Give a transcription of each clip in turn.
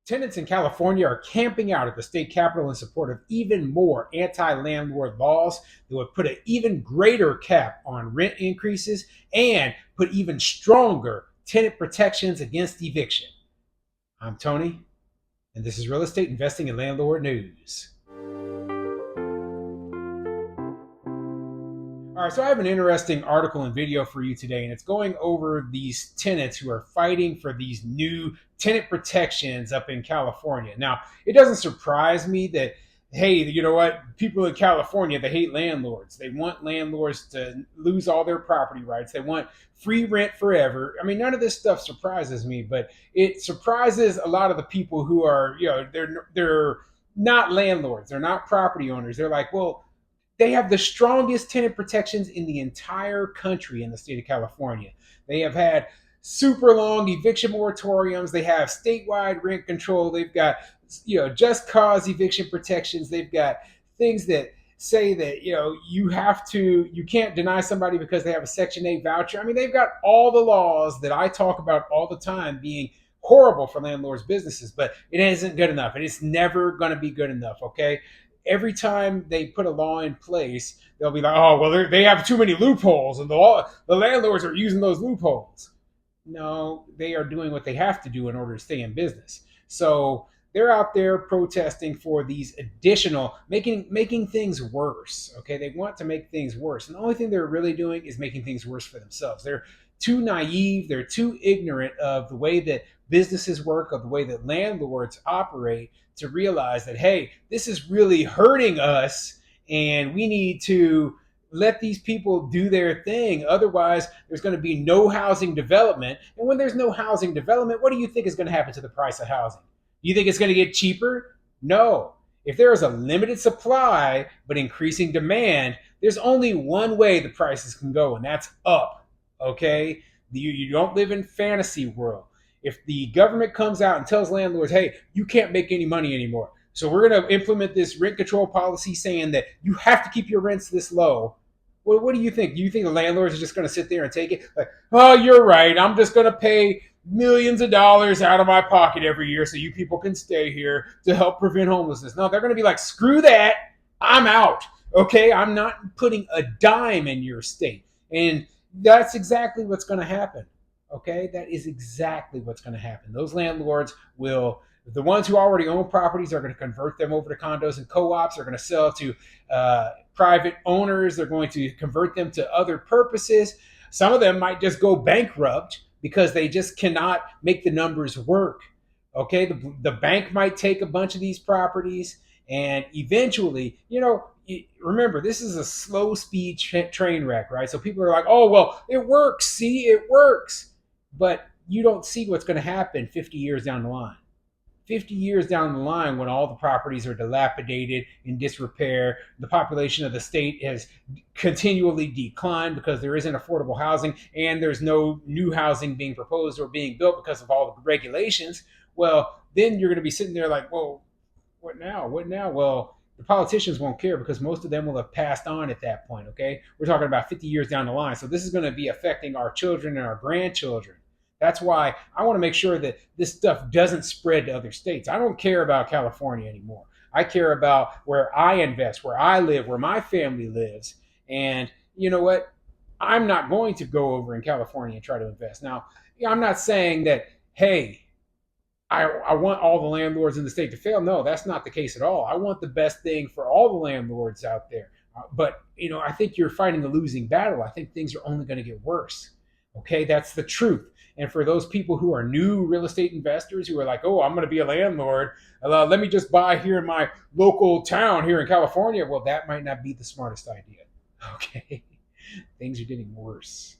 Tenants in California are camping out at the state capitol in support of even more anti-landlord laws that would put an even greater cap on rent increases and put even stronger tenant protections against eviction. I'm Tony, and this is Real Estate Investing and Landlord News. All right, so I have an interesting article and video for you today, and it's going over these tenants who are fighting for these new tenant protections up in California. Now, it doesn't surprise me that, hey, you know what? People in California, they hate landlords. They want landlords to lose all their property rights. They want free rent forever. I mean, none of this stuff surprises me, but it surprises a lot of the people who are, they're not landlords. They're not property owners. They're like, well, they have the strongest tenant protections in the entire country in the state of California. They have had super long eviction moratoriums. They have statewide rent control. They've got, just cause eviction protections. They've got things that say that, you can't deny somebody because they have a Section 8 voucher. I mean, they've got all the laws that I talk about all the time being horrible for landlords' businesses, but it isn't good enough. And it's never going to be good enough, okay? Every time they put a law in place, they'll be like, oh, well, they have too many loopholes, and the landlords are using those loopholes. No, they are doing what they have to do in order to stay in business. So they're out there protesting for these additional, making things worse. Okay, they want to make things worse, and the only thing they're really doing is making things worse for themselves. They're too naive. They're too ignorant of the way that businesses work, of the way that landlords operate, to realize that, hey, this is really hurting us and we need to let these people do their thing. Otherwise, there's going to be no housing development. And when there's no housing development, what do you think is going to happen to the price of housing? Do you think it's going to get cheaper? No. If there is a limited supply but increasing demand, there's only one way the prices can go, and that's up. Okay? You don't live in fantasy world. If the government comes out and tells landlords, hey, you can't make any money anymore, so we're going to implement this rent control policy saying that you have to keep your rents this low, well, what do you think? Do you think the landlords are just going to sit there and take it? Like, oh, you're right. I'm just going to pay millions of dollars out of my pocket every year so you people can stay here to help prevent homelessness. No, they're going to be like, screw that. I'm out. Okay? I'm not putting a dime in your state. And that's exactly what's going to happen. Okay, that is exactly what's going to happen. Those landlords will, the ones who already own properties are going to convert them over to condos and co-ops. They're going to sell to private owners. They're going to convert them to other purposes. Some of them might just go bankrupt because they just cannot make the numbers work. Okay, the bank might take a bunch of these properties, and eventually, remember, this is a slow speed train wreck, right? So people are like, oh, well, it works. See, it works. But you don't see what's going to happen 50 years down the line. 50 years down the line, when all the properties are dilapidated, in disrepair, the population of the state has continually declined because there isn't affordable housing and there's no new housing being proposed or being built because of all the regulations. Well, then you're going to be sitting there like, well, what now? What now? Well, the politicians won't care because most of them will have passed on at that point, okay? We're talking about 50 years down the line. So this is going to be affecting our children and our grandchildren. That's why I want to make sure that this stuff doesn't spread to other states. I don't care about California anymore. I care about where I invest, where I live, where my family lives. And you know what? I'm not going to go over in California and try to invest. Now, I'm not saying that, hey, I want all the landlords in the state to fail. No, that's not the case at all. I want the best thing for all the landlords out there. But, I think you're fighting a losing battle. I think things are only going to get worse. Okay, that's the truth. And for those people who are new real estate investors who are like, oh, I'm going to be a landlord, let me just buy here in my local town here in California. Well, that might not be the smartest idea. Okay, things are getting worse.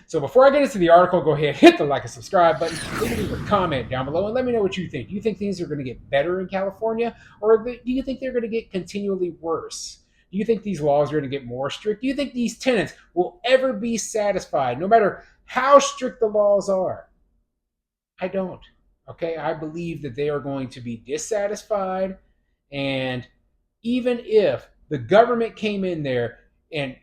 So before I get into the article, go ahead, hit the like and subscribe button, leave a comment down below, and let me know what you think. Do you think things are going to get better in California, or do you think they're going to get continually worse? Do you think these laws are going to get more strict? Do you think these tenants will ever be satisfied, no matter how strict the laws are? I don't. Okay, I believe that they are going to be dissatisfied, and even if the government came in there and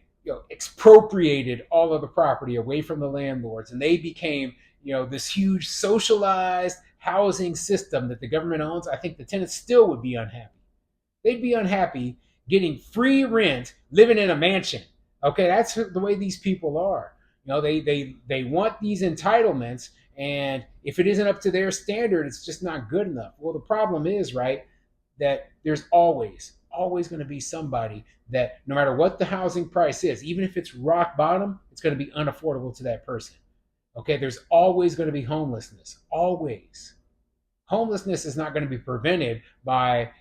expropriated all of the property away from the landlords, and they became this huge socialized housing system that the government owns, I think the tenants still would be unhappy. They'd be unhappy getting free rent, living in a mansion. Okay, that's the way these people are. They want these entitlements, and if it isn't up to their standard, it's just not good enough. Well, the problem is, right, that there's always going to be somebody that no matter what the housing price is, even if it's rock bottom, it's going to be unaffordable to that person. Okay, there's always going to be homelessness. Always. Homelessness is not going to be prevented by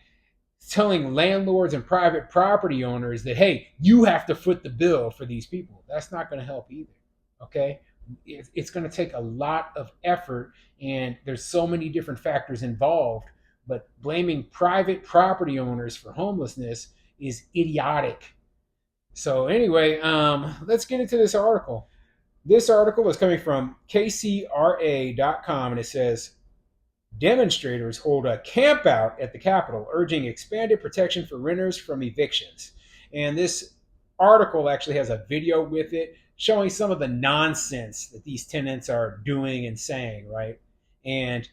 telling landlords and private property owners that, hey, you have to foot the bill for these people. That's not going to help either. Okay, it's going to take a lot of effort, and there's so many different factors involved. But blaming private property owners for homelessness is idiotic. So anyway, let's get into this article. This article is coming from kcra.com, and it says, demonstrators hold a campout at the Capitol urging expanded protection for renters from evictions. And this article actually has a video with it showing some of the nonsense that these tenants are doing and saying, right? And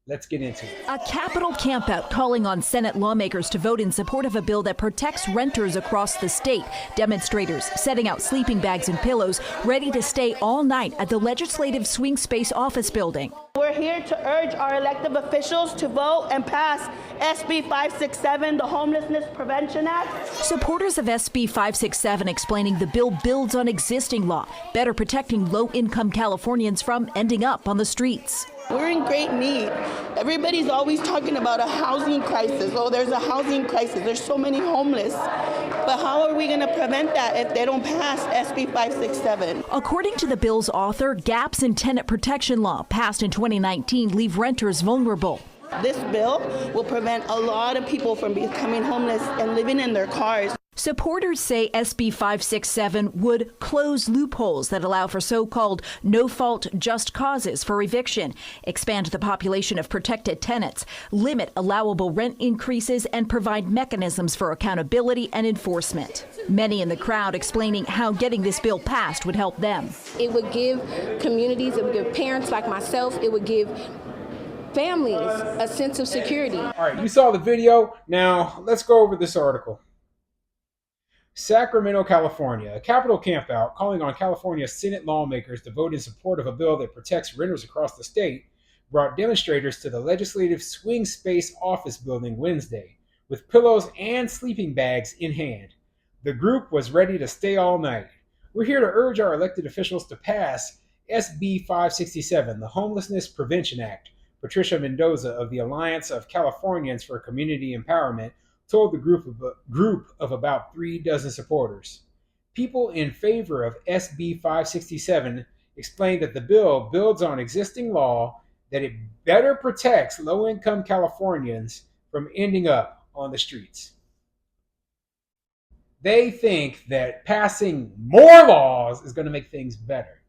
let's get into it. A Capitol campout calling on Senate lawmakers to vote in support of a bill that protects renters across the state. Demonstrators setting out sleeping bags and pillows, ready to stay all night at the Legislative Swing Space office building. We're here to urge our elected officials to vote and pass SB 567, the Homelessness Prevention Act. Supporters of SB 567 explaining the bill builds on existing law, better protecting low-income Californians from ending up on the streets. We're in great need. Everybody's always talking about a housing crisis. Oh, there's a housing crisis. There's so many homeless. But how are we going to prevent that if they don't pass SB 567? According to the bill's author, gaps in tenant protection law passed in 2019 leave renters vulnerable. This bill will prevent a lot of people from becoming homeless and living in their cars. Supporters say SB 567 would close loopholes that allow for so-called no-fault just causes for eviction, expand the population of protected tenants, limit allowable rent increases, and provide mechanisms for accountability and enforcement. Many in the crowd explaining how getting this bill passed would help them. It would give communities, it would give parents like myself, it would give families a sense of security. All right, you saw the video. Now let's go over this article. Sacramento, California, a Capitol campout calling on California Senate lawmakers to vote in support of a bill that protects renters across the state brought demonstrators to the Legislative Swing Space office building Wednesday with pillows and sleeping bags in hand. The group was ready to stay all night. We're here to urge our elected officials to pass SB 567, the Homelessness Prevention Act, Patricia Mendoza of the Alliance of Californians for Community Empowerment told the group of about 36 supporters. People in favor of SB 567 explained that the bill builds on existing law, that it better protects low-income Californians from ending up on the streets. They think that passing more laws is going to make things better.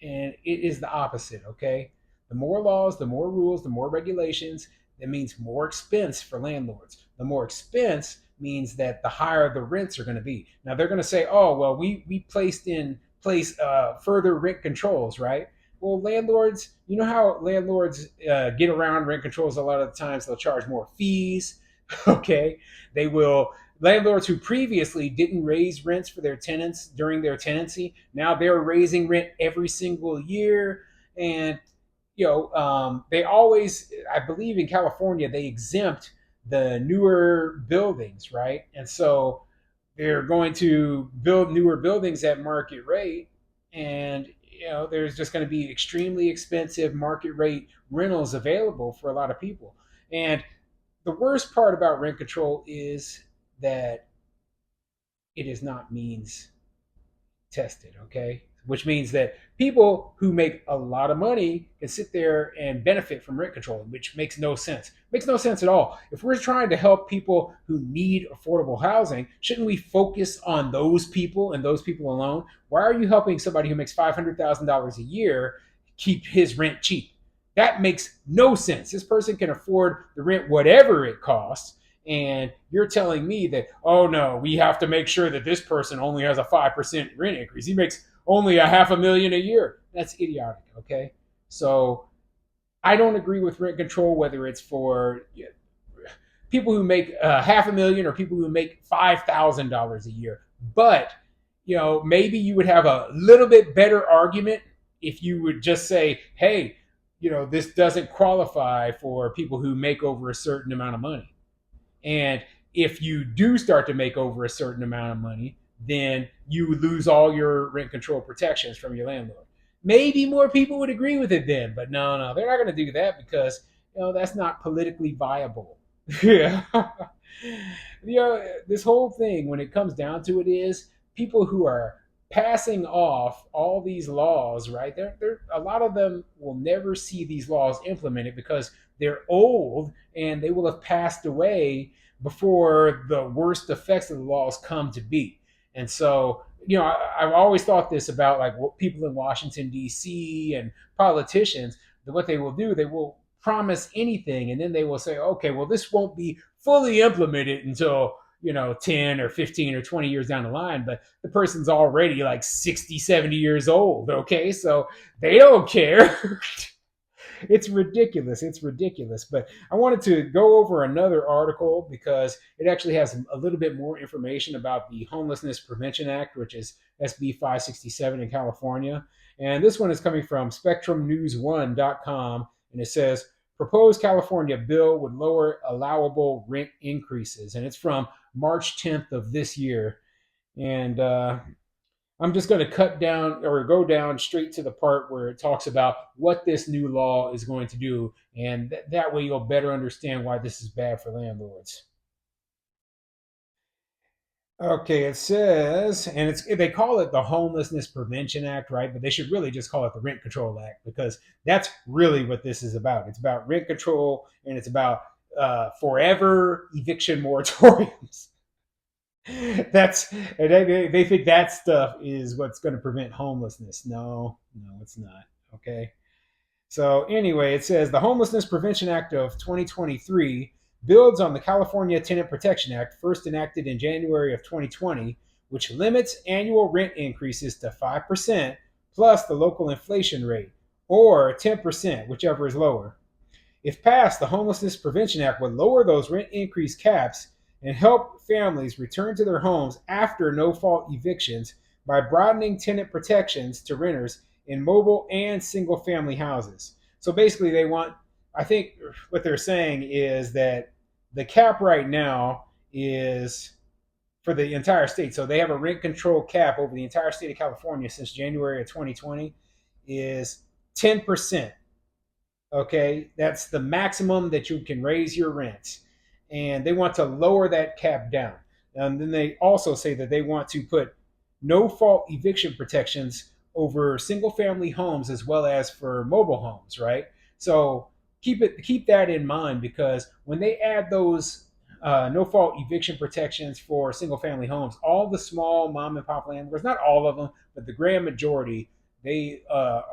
And it is the opposite, okay? The more laws, the more rules, the more regulations, that means more expense for landlords. The more expense means that the higher the rents are going to be. Now they're going to say, oh, well, we placed in place further rent controls, right? Well, landlords, you know how landlords get around rent controls a lot of the times? They'll charge more fees, okay? They will, landlords who previously didn't raise rents for their tenants during their tenancy, now they're raising rent every single year. And they always, I believe in California, they exempt the newer buildings, right? And so they're going to build newer buildings at market rate. And, there's just going to be extremely expensive market rate rentals available for a lot of people. And the worst part about rent control is that it is not means tested, okay? Which means that people who make a lot of money can sit there and benefit from rent control, which makes no sense. Makes no sense at all. If we're trying to help people who need affordable housing, shouldn't we focus on those people and those people alone? Why are you helping somebody who makes $500,000 a year keep his rent cheap? That makes no sense. This person can afford the rent whatever it costs. And you're telling me that, oh no, we have to make sure that this person only has a 5% rent increase. He makes only $500,000 a year. That's idiotic, okay? So I don't agree with rent control, whether it's for people who make half a million or people who make $5,000 a year. But maybe you would have a little bit better argument if you would just say, hey, this doesn't qualify for people who make over a certain amount of money. And if you do start to make over a certain amount of money, then you lose all your rent control protections from your landlord. Maybe more people would agree with it then, but no, they're not going to do that because that's not politically viable. Yeah. This whole thing, when it comes down to it, is people who are passing off all these laws, right? They're a lot of them will never see these laws implemented because they're old and they will have passed away before the worst effects of the laws come to be. And so, I've always thought this about like what people in Washington D.C. and politicians, that what they will do, they will promise anything and then they will say, okay, well, this won't be fully implemented until 10 or 15 or 20 years down the line, but the person's already like 60, 70 years old. Okay, so they don't care. It's ridiculous. It's ridiculous. But I wanted to go over another article because it actually has a little bit more information about the Homelessness Prevention Act, which is SB 567 in California. And this one is coming from SpectrumNews1.com, and it says proposed California bill would lower allowable rent increases. And it's from March 10th of this year. And I'm just going to cut down or go down straight to the part where it talks about what this new law is going to do. And that way you'll better understand why this is bad for landlords. Okay, it says, and they call it the Homelessness Prevention Act, right? But they should really just call it the Rent Control Act because that's really what this is about. It's about rent control and it's about forever eviction moratoriums. That's and they think that stuff is what's going to prevent homelessness. No, it's not. Okay. So anyway, it says the Homelessness Prevention Act of 2023 builds on the California Tenant Protection Act, first enacted in January of 2020, which limits annual rent increases to 5% plus the local inflation rate, or 10%, whichever is lower. If passed, the Homelessness Prevention Act would lower those rent increase caps and help families return to their homes after no-fault evictions by broadening tenant protections to renters in mobile and single-family houses. So basically, I think what they're saying is that the cap right now is for the entire state. So they have a rent control cap over the entire state of California since January of 2020 is 10%. Okay, that's the maximum that you can raise your rents. And they want to lower that cap down. And then they also say that they want to put no fault eviction protections over single family homes as well as for mobile homes, right? So keep that in mind because when they add those no fault eviction protections for single family homes, all the small mom and pop landlords, not all of them, but the grand majority, they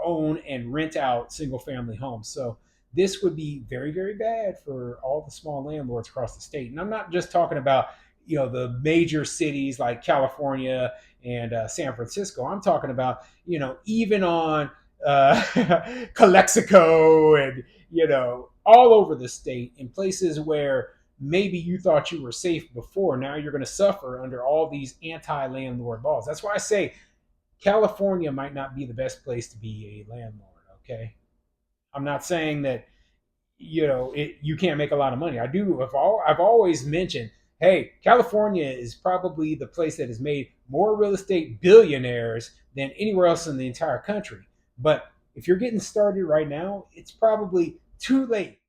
own and rent out single family homes. So this would be very, very bad for all the small landlords across the state. And I'm not just talking about the major cities like California and San Francisco. I'm talking about even on Calexico and all over the state in places where maybe you thought you were safe before. Now you're going to suffer under all these anti-landlord laws. That's why I say California might not be the best place to be a landlord. Okay, I'm not saying that you can't make a lot of money. I've always mentioned, hey, California is probably the place that has made more real estate billionaires than anywhere else in the entire country. But if you're getting started right now, it's probably too late